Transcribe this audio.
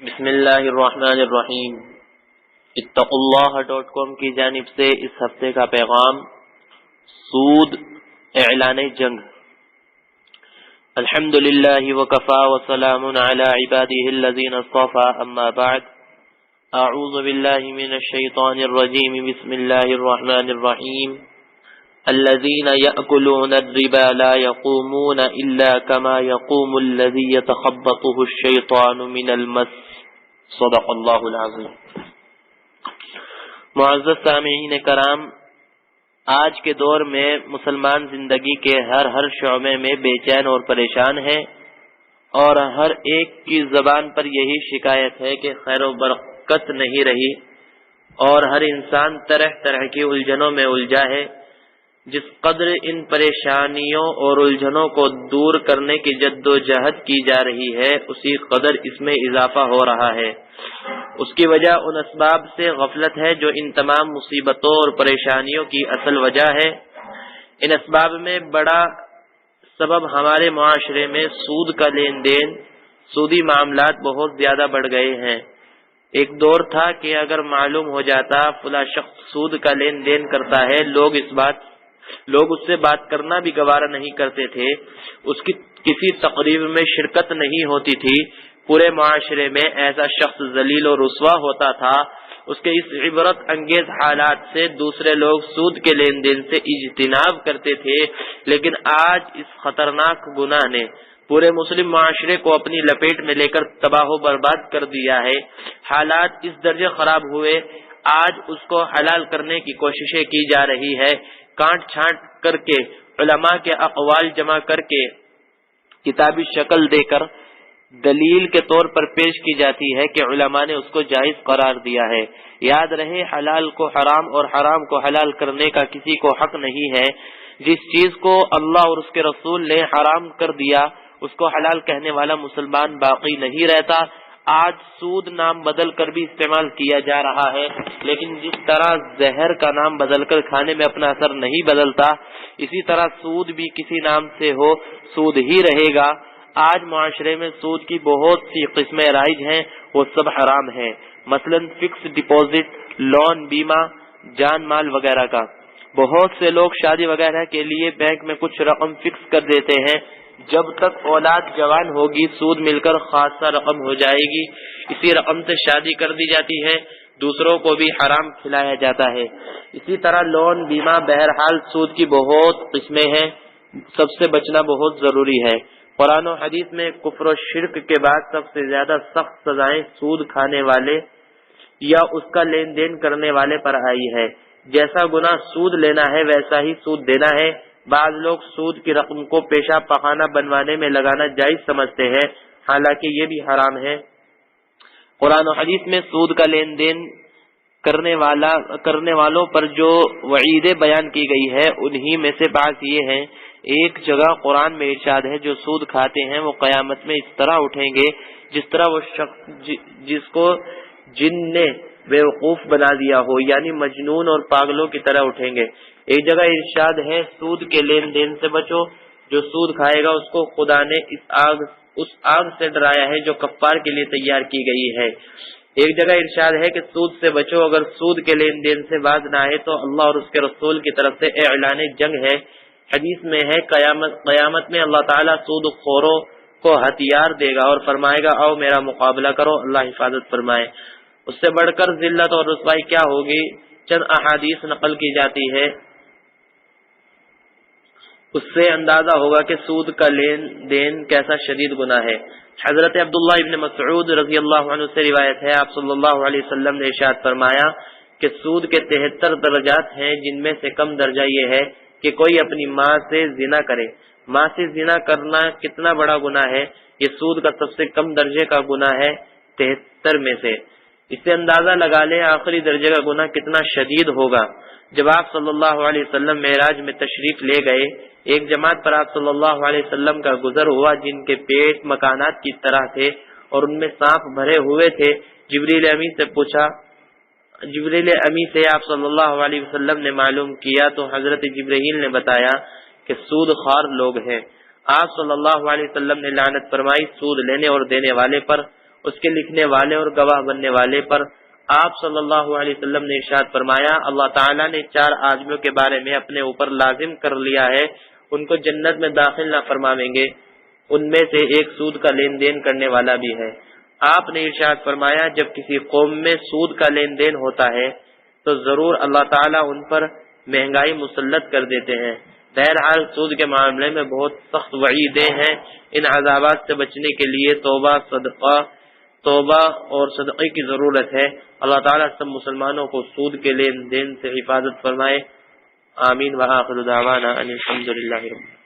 بسم اللہ الرحمن الرحیم۔ اتقوا کی جانب سے اس ہفتے کا پیغام سود اعلان جنگ۔ الحمد للہ وکفا وسلام علی عبادہ الذین اصطفى، اما بعد، اعوذ باللہ من الشیطان الرجیم، بسم اللہ الرحمن الرحیم۔ الذين يأكلون الربا لا يقومون إلا كما يقوم الذي يتخبطه الشيطان من المس، صدق اللہ العظیم۔ معزز سامعین کرام، آج کے دور میں مسلمان زندگی کے ہر شعبے میں بے چین اور پریشان ہیں، اور ہر ایک کی زبان پر یہی شکایت ہے کہ خیر و برکت نہیں رہی، اور ہر انسان طرح طرح کی الجھنوں میں الجھا ہے۔ جس قدر ان پریشانیوں اور الجھنوں کو دور کرنے کی جد و جہد کی جا رہی ہے، اسی قدر اس میں اضافہ ہو رہا ہے۔ اس کی وجہ ان اسباب سے غفلت ہے جو ان تمام مصیبتوں اور پریشانیوں کی اصل وجہ ہے۔ ان اسباب میں بڑا سبب ہمارے معاشرے میں سود کا لین دین، سودی معاملات بہت زیادہ بڑھ گئے ہیں۔ ایک دور تھا کہ اگر معلوم ہو جاتا فلاں شخص سود کا لین دین کرتا ہے، لوگ اس سے بات کرنا بھی گوارا نہیں کرتے تھے، اس کی کسی تقریب میں شرکت نہیں ہوتی تھی، پورے معاشرے میں ایسا شخص ذلیل و رسوا ہوتا تھا۔ اس کے اس عبرت انگیز حالات سے دوسرے لوگ سود کے لین دین سے اجتناب کرتے تھے، لیکن آج اس خطرناک گناہ نے پورے مسلم معاشرے کو اپنی لپیٹ میں لے کر تباہ و برباد کر دیا ہے۔ حالات اس درجے خراب ہوئے، آج اس کو حلال کرنے کی کوششیں کی جا رہی ہے۔ کانٹ چھانٹ کر کے علماء کے اقوال جمع کر کے کتابی شکل دے کر دلیل کے طور پر پیش کی جاتی ہے کہ علماء نے اس کو جائز قرار دیا ہے۔ یاد رہے، حلال کو حرام اور حرام کو حلال کرنے کا کسی کو حق نہیں ہے۔ جس چیز کو اللہ اور اس کے رسول نے حرام کر دیا، اس کو حلال کہنے والا مسلمان باقی نہیں رہتا۔ آج سود نام بدل کر بھی استعمال کیا جا رہا ہے، لیکن جس طرح زہر کا نام بدل کر کھانے میں اپنا اثر نہیں بدلتا، اسی طرح سود بھی کسی نام سے ہو سود ہی رہے گا۔ آج معاشرے میں سود کی بہت سی قسمیں رائج ہیں، وہ سب حرام ہیں، مثلا فکس ڈپازٹ، لون، بیمہ، جان مال وغیرہ کا۔ بہت سے لوگ شادی وغیرہ کے لیے بینک میں کچھ رقم فکس کر دیتے ہیں، جب تک اولاد جوان ہوگی سود مل کر خاصا رقم ہو جائے گی، اسی رقم سے شادی کر دی جاتی ہے، دوسروں کو بھی حرام کھلایا جاتا ہے۔ اسی طرح لون، بیمہ، بہرحال سود کی بہت قسمیں ہیں، سب سے بچنا بہت ضروری ہے۔ قرآن و حدیث میں کفر و شرک کے بعد سب سے زیادہ سخت سزائیں سود کھانے والے یا اس کا لین دین کرنے والے پر آئی ہے۔ جیسا گناہ سود لینا ہے ویسا ہی سود دینا ہے۔ بعض لوگ سود کی رقم کو پیشاب پخانہ بنوانے میں لگانا جائز سمجھتے ہیں، حالانکہ یہ بھی حرام ہے۔ قرآن و حدیث میں سود کا لین دین کرنے والوں پر جو وعیدیں بیان کی گئی ہے، انہی میں سے بعض یہ ہیں۔ ایک جگہ قرآن میں ارشاد ہے، جو سود کھاتے ہیں وہ قیامت میں اس طرح اٹھیں گے جس طرح وہ شخص جس کو جن نے بیوقوف بنا دیا ہو، یعنی مجنون اور پاگلوں کی طرح اٹھیں گے۔ ایک جگہ ارشاد ہے، سود کے لین دین سے بچو، جو سود کھائے گا اس کو خدا نے اس آگ سے ڈرایا ہے جو کفار کے لیے تیار کی گئی ہے۔ ایک جگہ ارشاد ہے کہ سود سے بچو، اگر سود کے لین دین سے باز نہ آئے تو اللہ اور اس کے رسول کی طرف سے اعلان جنگ ہے۔ حدیث میں ہے، قیامت میں اللہ تعالیٰ سود خوروں کو ہتھیار دے گا اور فرمائے گا، آؤ میرا مقابلہ کرو، اللہ حفاظت فرمائے۔ اس سے بڑھ کر ذلت اور رسوائی کیا ہوگی؟ چند احادیث نقل کی جاتی ہے، اس سے اندازہ ہوگا کہ سود کا لین دین کیسا شدید گناہ ہے۔ حضرت عبداللہ ابن مسعود رضی اللہ عنہ سے روایت ہے، آپ صلی اللہ علیہ وسلم نے ارشاد فرمایا کہ سود کے 73 درجات ہیں، جن میں سے کم درجہ یہ ہے کہ کوئی اپنی ماں سے زنا کرے۔ ماں سے زنا کرنا کتنا بڑا گناہ ہے، یہ سود کا سب سے کم درجے کا گناہ ہے 73 میں سے۔ اس سے اندازہ لگا لیں آخری درجے کا گناہ کتنا شدید ہوگا۔ جب آپ صلی اللہ علیہ وسلم معراج میں تشریف لے گئے، ایک جماعت پر آپ صلی اللہ علیہ وسلم کا گزر ہوا جن کے پیٹ مکانات کی طرح تھے اور ان میں سانپ بھرے ہوئے تھے۔ جبریل امی سے آپ صلی اللہ علیہ وسلم نے معلوم کیا تو حضرت جبرائیل نے بتایا کہ سود خوار لوگ ہیں۔ آپ صلی اللہ علیہ وسلم نے لعنت فرمائی سود لینے اور دینے والے پر، اس کے لکھنے والے اور گواہ بننے والے پر آپ صلی اللہ علیہ وسلم نے ارشاد فرمایا، اللہ تعالیٰ نے 4 آدمیوں کے بارے میں اپنے اوپر لازم کر لیا ہے، ان کو جنت میں داخل نہ فرمائیں گے، ان میں سے ایک سود کا لین دین کرنے والا بھی ہے۔ آپ نے ارشاد فرمایا، جب کسی قوم میں سود کا لین دین ہوتا ہے تو ضرور اللہ تعالیٰ ان پر مہنگائی مسلط کر دیتے ہیں۔ بہرحال سود کے معاملے میں بہت سخت وعیدیں ہیں، ان عذابات سے بچنے کے لیے توبہ اور صدقے کی ضرورت ہے۔ اللہ تعالیٰ سب مسلمانوں کو سود کے لین دین سے حفاظت فرمائے، آمین۔ وآخر دعوانا ان الحمد للہ رب العالمین۔